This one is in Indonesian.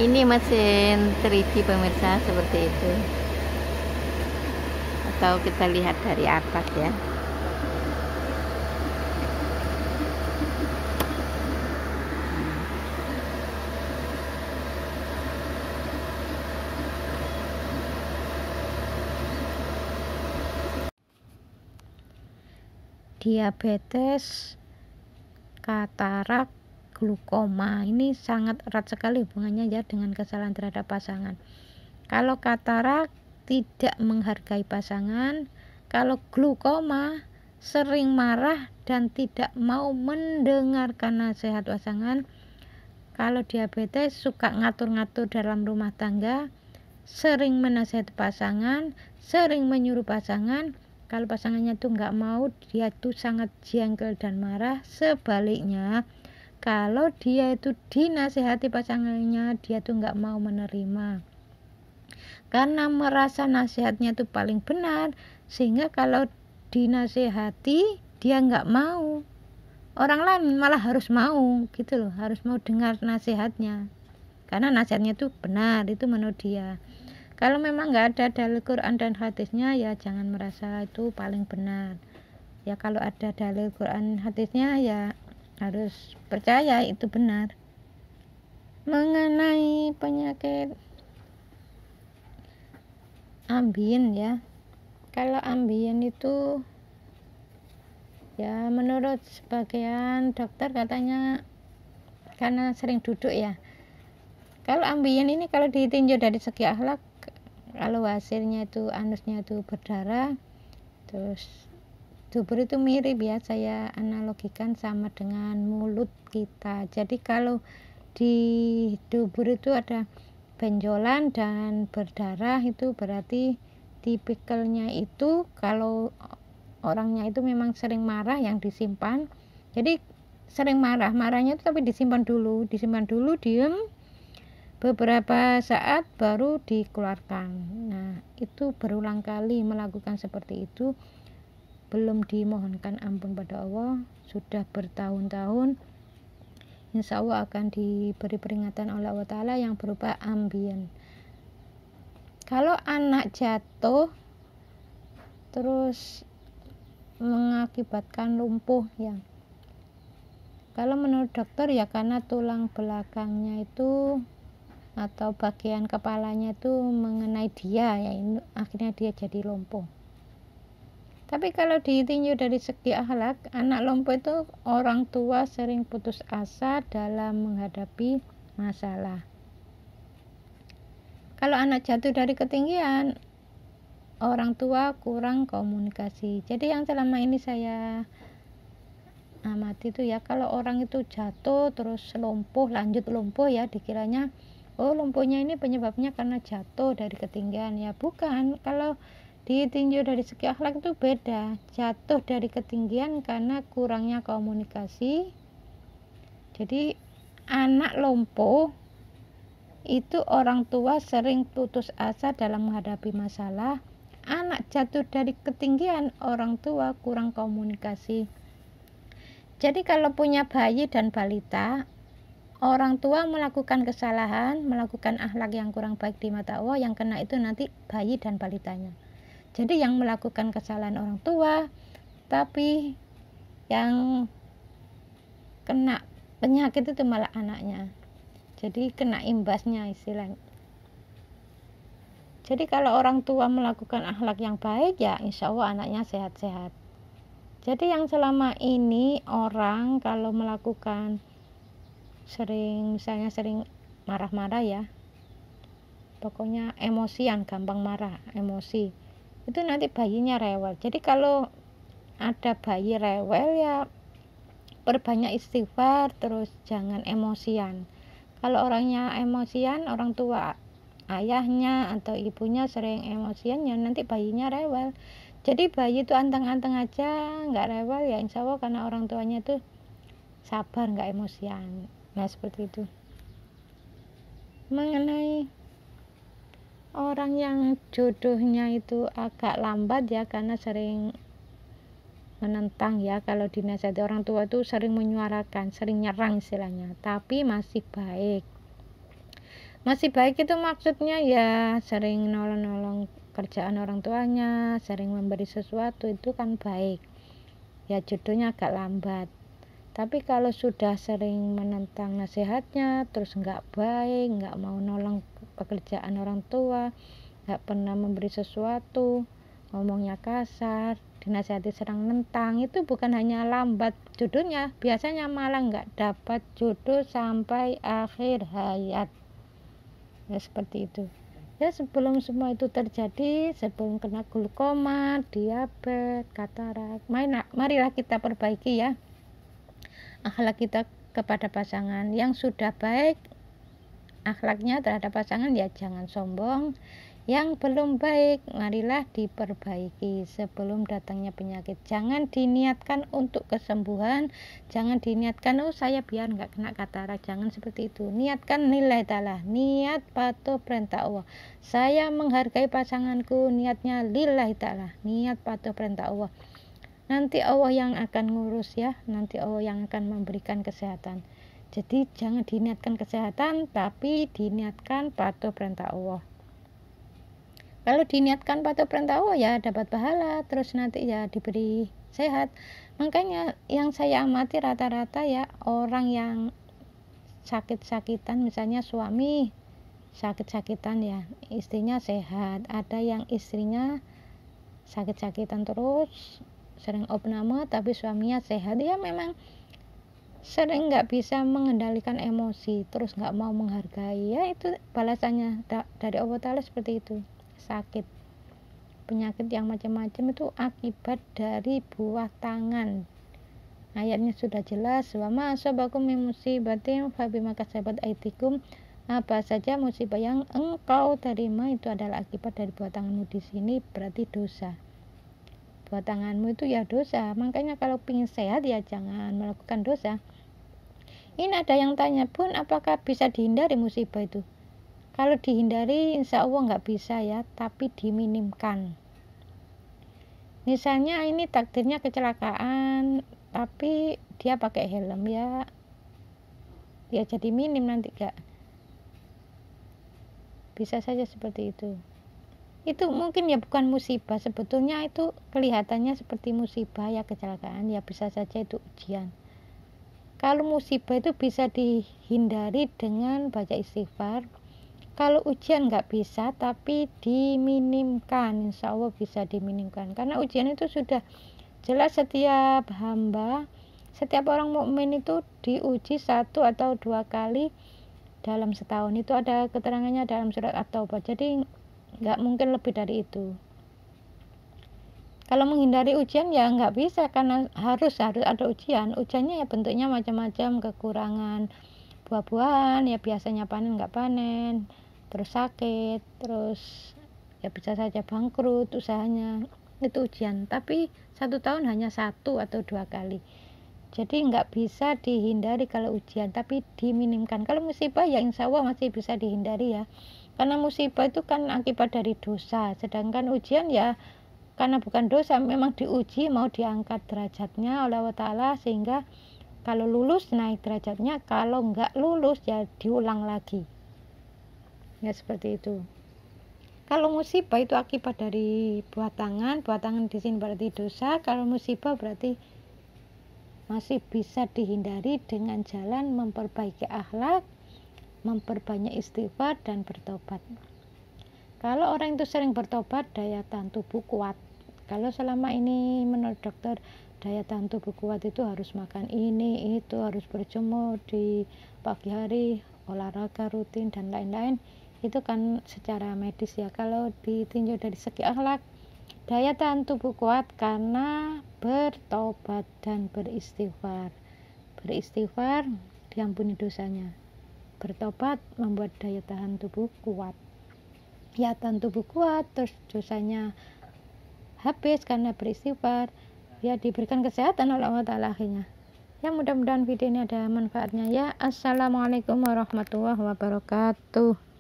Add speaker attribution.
Speaker 1: Ini mesin 3D pemirsa, seperti itu. Atau kita lihat dari atas ya. Diabetes, katarak, glukoma ini sangat erat sekali hubungannya ya dengan kesalahan terhadap pasangan. Kalau katarak tidak menghargai pasangan, kalau glukoma sering marah dan tidak mau mendengarkan nasihat pasangan, kalau diabetes suka ngatur-ngatur dalam rumah tangga, sering menasihati pasangan, sering menyuruh pasangan. Kalau pasangannya tuh nggak mau, dia tuh sangat jengkel dan marah. Sebaliknya, kalau dia itu dinasihati pasangannya, dia tuh nggak mau menerima. Karena merasa nasihatnya itu paling benar, sehingga kalau dinasihati, dia nggak mau. Orang lain malah harus mau, gitu loh, harus mau dengar nasihatnya. Karena nasihatnya itu benar, itu menurut dia. Kalau memang nggak ada dalil Quran dan hadisnya, ya jangan merasa itu paling benar. Ya kalau ada dalil Quran hadisnya, ya harus percaya itu benar. Mengenai penyakit ambien ya, kalau ambien itu ya menurut sebagian dokter katanya karena sering duduk ya. Kalau ambien ini kalau ditinjau dari segi akhlak, kalau hasilnya itu anusnya itu berdarah, terus dubur itu mirip ya, saya analogikan sama dengan mulut kita. Jadi kalau di dubur itu ada benjolan dan berdarah, itu berarti tipikalnya itu kalau orangnya itu memang sering marah yang disimpan. Jadi sering marahnya itu tapi disimpan dulu diem beberapa saat baru dikeluarkan. Nah, itu berulang kali melakukan seperti itu, belum dimohonkan ampun pada Allah, sudah bertahun-tahun, insya Allah akan diberi peringatan oleh Allah Ta'ala yang berupa ambien. Kalau anak jatuh terus mengakibatkan lumpuh ya, kalau menurut dokter ya karena tulang belakangnya itu atau bagian kepalanya itu mengenai dia ya, akhirnya dia jadi lumpuh. Tapi kalau ditinjau dari segi akhlak, anak lumpuh itu orang tua sering putus asa dalam menghadapi masalah. Kalau anak jatuh dari ketinggian, orang tua kurang komunikasi. Jadi yang selama ini saya amati itu ya, kalau orang itu jatuh terus lumpuh, lanjut lumpuh ya, dikiranya oh lumpuhnya ini penyebabnya karena jatuh dari ketinggian. Ya bukan, kalau ditinjau dari segi akhlak itu beda. Jatuh dari ketinggian karena kurangnya komunikasi. Jadi anak lumpuh itu orang tua sering putus asa dalam menghadapi masalah. Anak jatuh dari ketinggian, orang tua kurang komunikasi. Jadi kalau punya bayi dan balita, orang tua melakukan kesalahan, melakukan akhlak yang kurang baik di mata Allah, yang kena itu nanti bayi dan balitanya. Jadi yang melakukan kesalahan orang tua, tapi yang kena penyakit itu malah anaknya. Jadi kena imbasnya istilahnya. Jadi kalau orang tua melakukan akhlak yang baik, ya insya Allah anaknya sehat-sehat. Jadi yang selama ini orang kalau melakukan misalnya sering marah-marah ya, pokoknya emosian, gampang marah, emosi, itu nanti bayinya rewel. Jadi kalau ada bayi rewel ya perbanyak istighfar, terus jangan emosian. Kalau orangnya emosian, orang tua ayahnya atau ibunya sering emosian, ya nanti bayinya rewel. Jadi bayi itu anteng-anteng aja, nggak rewel ya insya Allah karena orang tuanya itu sabar, nggak emosian. Nah seperti itu. Mengenai orang yang jodohnya itu agak lambat ya, karena sering menentang ya, kalau dinasihati orang tua itu sering menyuarakan, sering nyerang istilahnya, tapi masih baik. Masih baik itu maksudnya ya sering nolong-nolong kerjaan orang tuanya, sering memberi sesuatu, itu kan baik. Ya jodohnya agak lambat. Tapi kalau sudah sering menentang nasihatnya, terus nggak baik, nggak mau nolong pekerjaan orang tua, nggak pernah memberi sesuatu, ngomongnya kasar, dinasihati serang nentang, itu bukan hanya lambat jodohnya, biasanya malah nggak dapat jodoh sampai akhir hayat. Ya seperti itu. Ya sebelum semua itu terjadi, sebelum kena glaukoma, diabetes, katarak, marilah kita perbaiki ya akhlak kita kepada pasangan. Yang sudah baik akhlaknya terhadap pasangan ya jangan sombong. Yang belum baik marilah diperbaiki sebelum datangnya penyakit. Jangan diniatkan untuk kesembuhan, jangan diniatkan saya biar nggak kena katarak, jangan seperti itu. Niatkan nilai ta'ala, niat patuh perintah Allah. Saya menghargai pasanganku, niatnya lillahi ta'ala, niat patuh perintah Allah. Nanti Allah yang akan ngurus ya, nanti Allah yang akan memberikan kesehatan. Jadi jangan diniatkan kesehatan, tapi diniatkan patuh perintah Allah. Kalau diniatkan patuh perintah Allah ya dapat pahala, terus nanti ya diberi sehat. Makanya yang saya amati rata-rata ya orang yang sakit-sakitan, misalnya suami sakit-sakitan ya, istrinya sehat. Ada yang istrinya sakit-sakitan terus, sering opname tapi suaminya sehat. Ya memang sering nggak bisa mengendalikan emosi, terus nggak mau menghargai. Ya itu balasannya dari Allah Ta'ala seperti itu. Sakit, penyakit yang macam-macam itu akibat dari buah tangan. Ayatnya sudah jelas, wa ma asabakum min musibatin fa bima kasabat aydikum. Apa saja musibah yang engkau terima itu adalah akibat dari buah tanganmu. Di sini berarti dosa. Buah tanganmu itu ya dosa. Makanya kalau ingin sehat ya jangan melakukan dosa. Ini ada yang tanya, Bun, apakah bisa dihindari musibah itu? Kalau dihindari insya Allah nggak bisa ya, tapi diminimkan. Misalnya ini takdirnya kecelakaan, tapi dia pakai helm ya jadi minim nanti gak. Bisa saja seperti itu. Itu mungkin ya bukan musibah, sebetulnya itu kelihatannya seperti musibah ya kecelakaan, ya bisa saja itu ujian. Kalau musibah itu bisa dihindari dengan baca istighfar. Kalau ujian nggak bisa, tapi diminimkan, insya Allah bisa diminimkan. Karena ujian itu sudah jelas setiap hamba, setiap orang mukmin itu diuji 1 atau 2 kali dalam setahun. Itu ada keterangannya dalam surat At-Taubah. Jadi nggak mungkin lebih dari itu. Kalau menghindari ujian ya nggak bisa, karena harus ada ujian. Ujiannya ya bentuknya macam-macam, kekurangan buah-buahan, ya biasanya panen nggak panen, terus sakit, terus ya bisa saja bangkrut usahanya, itu ujian. Tapi 1 tahun hanya 1 atau 2 kali. Jadi nggak bisa dihindari kalau ujian, tapi diminimkan. Kalau musibah ya insya Allah masih bisa dihindari ya, karena musibah itu kan akibat dari dosa, sedangkan ujian ya karena bukan dosa, memang diuji, mau diangkat derajatnya oleh Allah Ta'ala, sehingga kalau lulus naik derajatnya, kalau nggak lulus ya diulang lagi. Ya seperti itu. Kalau musibah itu akibat dari buah tangan di sini berarti dosa. Kalau musibah berarti masih bisa dihindari dengan jalan memperbaiki akhlak, memperbanyak istighfar dan bertobat. Kalau orang itu sering bertobat, daya tahan tubuh kuat. Kalau selama ini menurut dokter daya tahan tubuh kuat itu harus makan ini, itu harus berjemur di pagi hari, olahraga rutin dan lain-lain, itu kan secara medis ya. Kalau ditinjau dari segi akhlak, daya tahan tubuh kuat karena bertobat dan beristighfar. Beristighfar diampuni dosanya, bertobat membuat daya tahan tubuh kuat. Ya tahan tubuh kuat, terus dosanya habis karena beristighfar, ya diberikan kesehatan oleh Allah Ta'ala akhirnya. Ya mudah-mudahan video ini ada manfaatnya ya. Assalamualaikum warahmatullahi wabarakatuh.